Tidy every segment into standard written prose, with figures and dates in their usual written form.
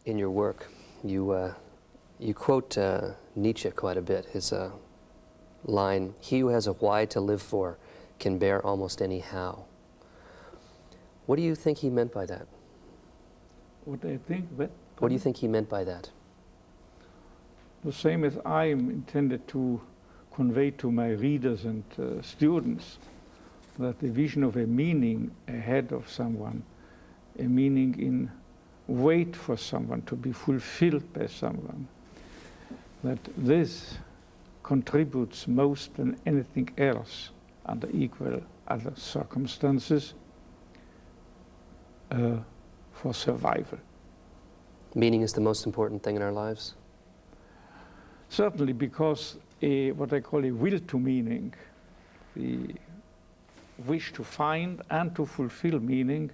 in your work, you quote Nietzsche quite a bit. His line, "He who has a why to live for can bear almost any how." What do you think he meant by that? What I think? What do you think he meant by that? The same as I am intended to convey to my readers and students, that the vision of a meaning ahead of someone, a meaning in wait for someone, to be fulfilled by someone, that this contributes most than anything else under equal other circumstances for survival. Meaning is the most important thing in our lives? Certainly, because what I call a will to meaning, the wish to find and to fulfill meaning,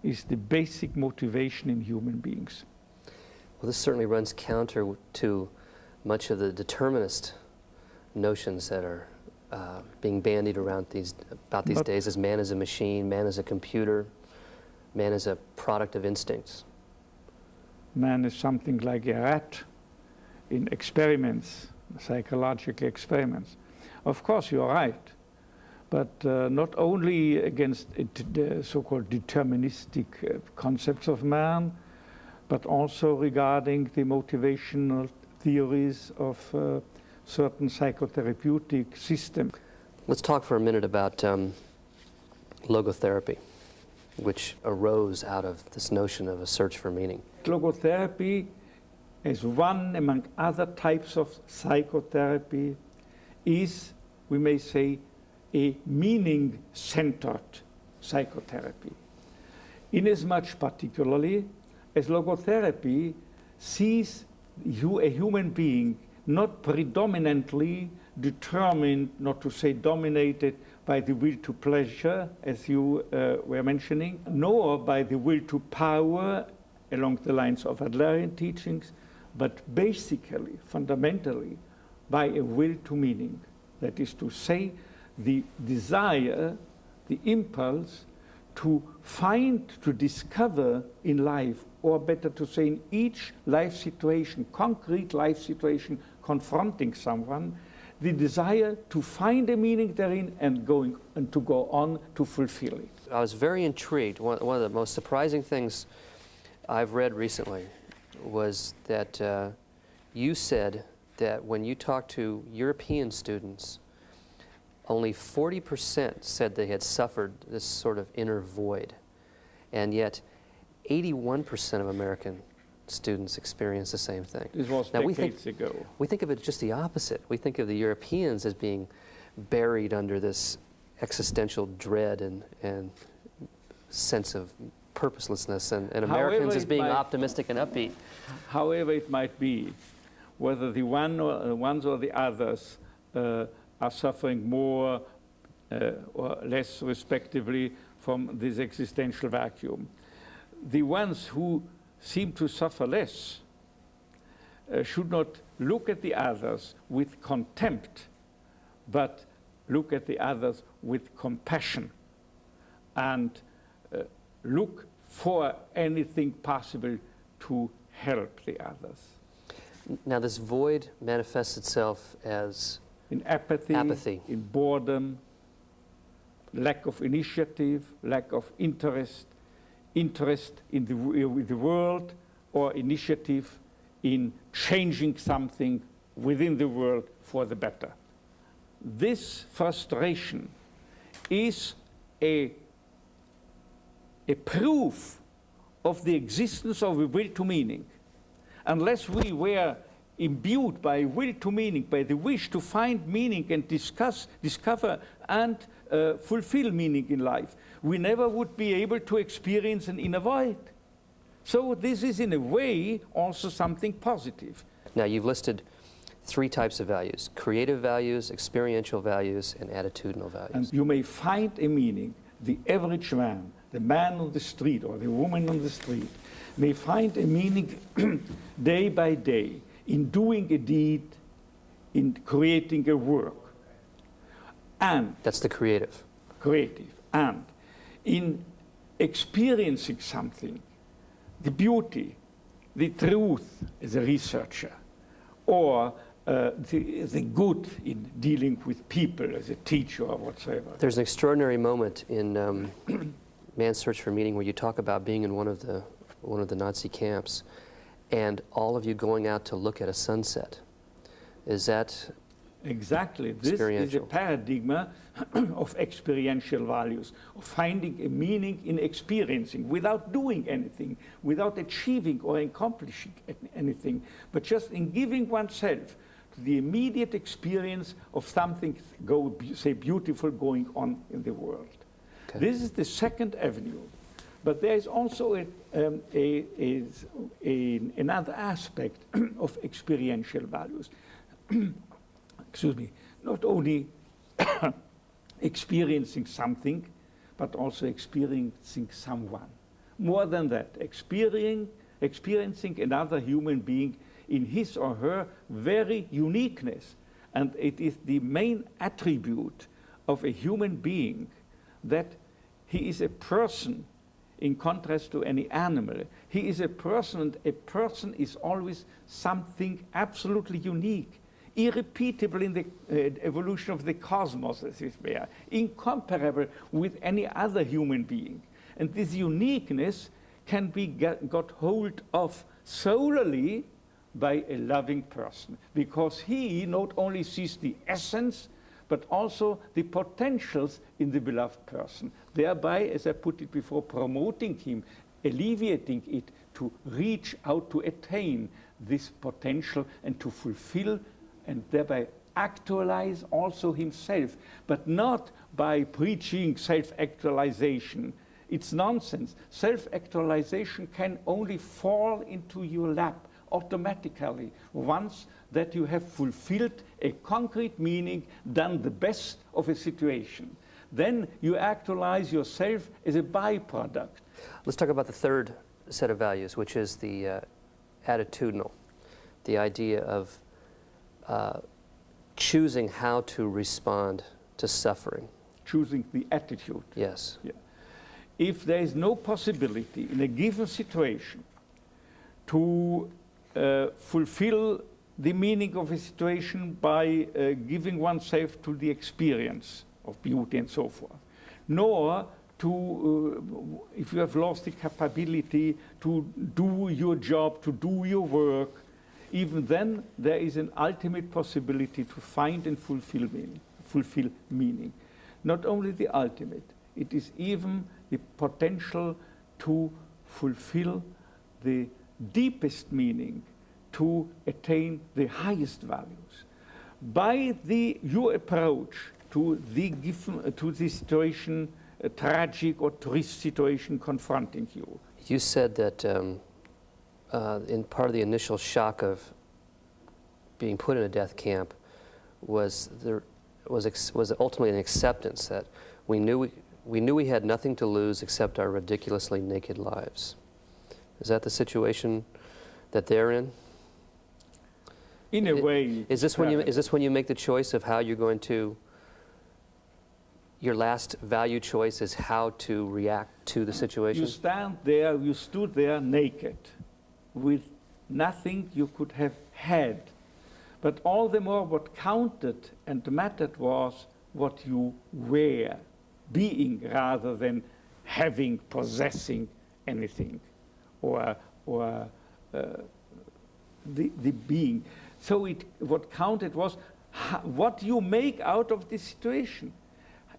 is the basic motivation in human beings. Well, this certainly runs counter to much of the determinist notions that are being bandied around these days, as man is a machine, man is a computer, man is a product of instincts. Man is something like a rat in experiments, psychological experiments. Of course, you're right, but not only against the so-called deterministic concepts of man, but also regarding the motivational theories of certain psychotherapeutic systems. Let's talk for a minute about logotherapy, which arose out of this notion of a search for meaning. Logotherapy, as one among other types of psychotherapy, is, we may say, a meaning-centered psychotherapy. Inasmuch particularly as logotherapy sees a human being not predominantly determined, not to say dominated, by the will to pleasure, as you were mentioning, nor by the will to power along the lines of Adlerian teachings, but basically, fundamentally, by a will to meaning. That is to say, the desire, the impulse to find, to discover in life, or better to say in each life situation, concrete life situation confronting someone, the desire to find a meaning therein and to go on to fulfill it. I was very intrigued. One of the most surprising things I've read recently was that you said that when you talked to European students, only 40% said they had suffered this sort of inner void, and yet 81% of American students experience the same thing. This was decades ago. We think of it just the opposite. We think of the Europeans as being buried under this existential dread and sense of purposelessness, and Americans as being optimistic and upbeat. However it might be, whether the ones or the others are suffering more or less respectively from this existential vacuum. The ones who seem to suffer less should not look at the others with contempt, but look at the others with compassion and look for anything possible to help the others. Now, this void manifests itself as in apathy, in boredom, lack of initiative, lack of interest in the world, or initiative in changing something within the world for the better. This frustration is a proof of the existence of a will to meaning. Unless we were imbued by will to meaning, by the wish to find meaning and discover and fulfill meaning in life, we never would be able to experience an inner void. So this is in a way also something positive. Now, you've listed 3 types of values: creative values, experiential values, and attitudinal values. And you may find a meaning. The average man, the man on the street or the woman on the street, may find a meaning day by day in doing a deed, in creating a work. And that's the creative. And in experiencing something, the beauty, the truth as a researcher, or the good in dealing with people as a teacher or whatsoever. There's an extraordinary moment in Man's Search for Meaning where you talk about being in one of the Nazi camps and all of you going out to look at a sunset. Is that exactly? This is a paradigm of experiential values, of finding a meaning in experiencing without doing anything, without achieving or accomplishing anything, but just in giving oneself to the immediate experience of something, say, beautiful going on in the world. Okay. This is the second avenue. But there is also another aspect of experiential values. Excuse me, not only experiencing something, but also experiencing someone. More than that, experiencing another human being in his or her very uniqueness. And it is the main attribute of a human being that he is a person in contrast to any animal. He is a person, and a person is always something absolutely unique, irrepeatable in the evolution of the cosmos, as it were, incomparable with any other human being. And this uniqueness can be got hold of solely by a loving person, because he not only sees the essence, but also the potentials in the beloved person, thereby, as I put it before, promoting him, alleviating it to reach out to attain this potential and to fulfill and thereby actualize also himself, but not by preaching self-actualization. It's nonsense. Self-actualization can only fall into your lap automatically once that you have fulfilled a concrete meaning, done the best of a situation. Then you actualize yourself as a byproduct. Let's talk about the third set of values, which is the attitudinal, the idea of choosing how to respond to suffering. Choosing the attitude. Yes. Yeah. If there is no possibility in a given situation to fulfill the meaning of a situation by giving oneself to the experience of beauty and so forth, nor to, if you have lost the capability to do your job, to do your work, even then there is an ultimate possibility to find and fulfill meaning. Not only the ultimate, it is even the potential to fulfill the deepest meaning, to attain the highest values. By your approach to the situation, a tragic or triste situation confronting you. You said that in part of the initial shock of being put in a death camp was ultimately an acceptance that we knew we had nothing to lose except our ridiculously naked lives. Is that the situation that they're in? In a way. Is this when you make the choice of how you're going to? Your last value choice is how to react to the situation? You stood there naked, with nothing you could have had. But all the more what counted and mattered was what you were, being rather than having, possessing anything, or the being. So what counted was what you make out of this situation,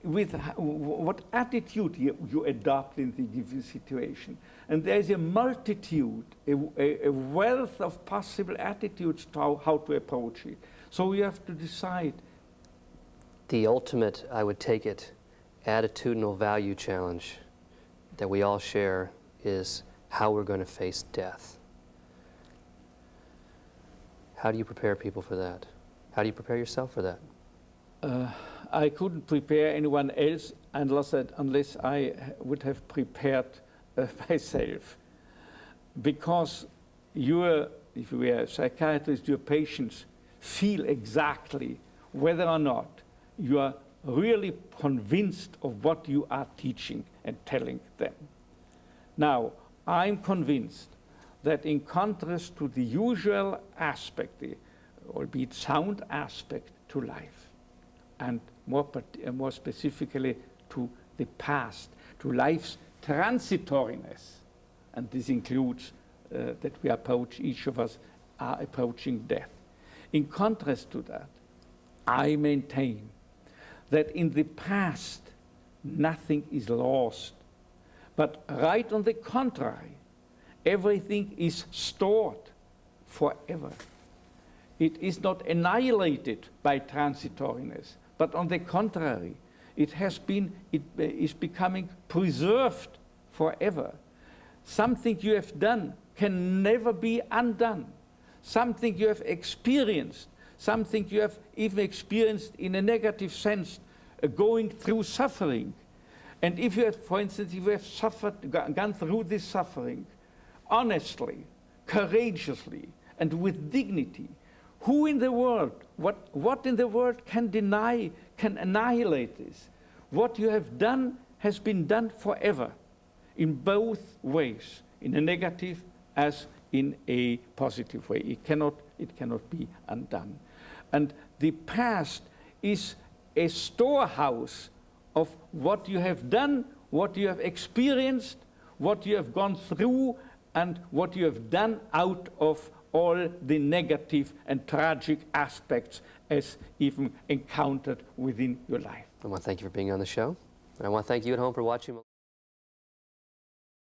with what attitude you adopt in the given situation. And there is a multitude, a wealth of possible attitudes to how to approach it. So you have to decide. The ultimate, I would take it, attitudinal value challenge that we all share is how we're going to face death. How do you prepare people for that? How do you prepare yourself for that? I couldn't prepare anyone else unless I would have prepared myself. Because if you are a psychiatrist, your patients feel exactly whether or not you are really convinced of what you are teaching and telling them. Now, I'm convinced that in contrast to the usual aspect, the albeit sound aspect to life, and more specifically to the past, to life's transitoriness, and this includes that we approach, each of us are approaching death. In contrast to that, I maintain that in the past, nothing is lost, but right on the contrary, everything is stored forever. It is not annihilated by transitoriness, but on the contrary, it is becoming preserved forever. Something you have done can never be undone. Something you have experienced, something you have even experienced in a negative sense, going through suffering. And if you have, for instance, if you have suffered, gone through this suffering, honestly, courageously, and with dignity, who in the world, what in the world can deny, can annihilate this? What you have done has been done forever, in both ways, in a negative as in a positive way. It cannot be undone. And the past is a storehouse of what you have done, what you have experienced, what you have gone through, and what you have done out of all the negative and tragic aspects as even encountered within your life. I want to thank you for being on the show. And I want to thank you at home for watching.